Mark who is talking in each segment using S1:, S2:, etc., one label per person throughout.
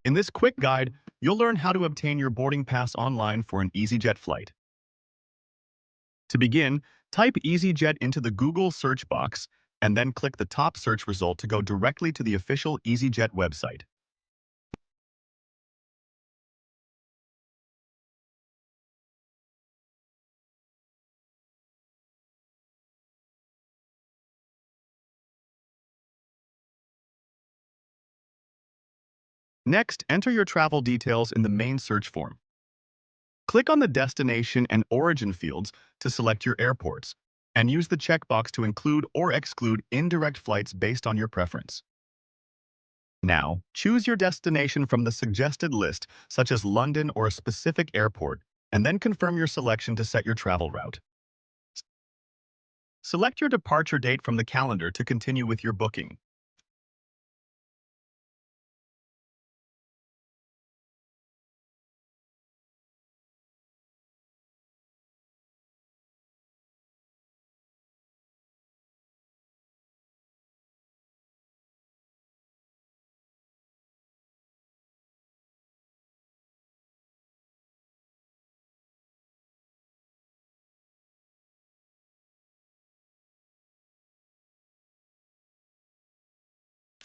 S1: In this quick guide, you'll learn how to obtain your boarding pass online for an EasyJet flight. To begin, type EasyJet into the Google search box and then click the top search result to go directly to the official EasyJet website. Next, enter your travel details in the main search form. Click on the destination and origin fields to select your airports, and use the checkbox to include or exclude indirect flights based on your preference. Now, choose your destination from the suggested list, such as London or a specific airport, and then confirm your selection to set your travel route. Select your departure date from the calendar to continue with your booking.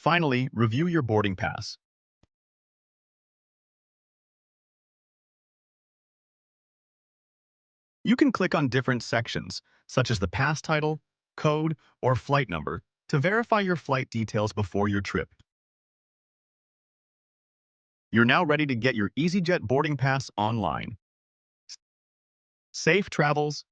S1: Finally, review your boarding pass. You can click on different sections, such as the pass title, code, or flight number, to verify your flight details before your trip. You're now ready to get your EasyJet boarding pass online. Safe travels.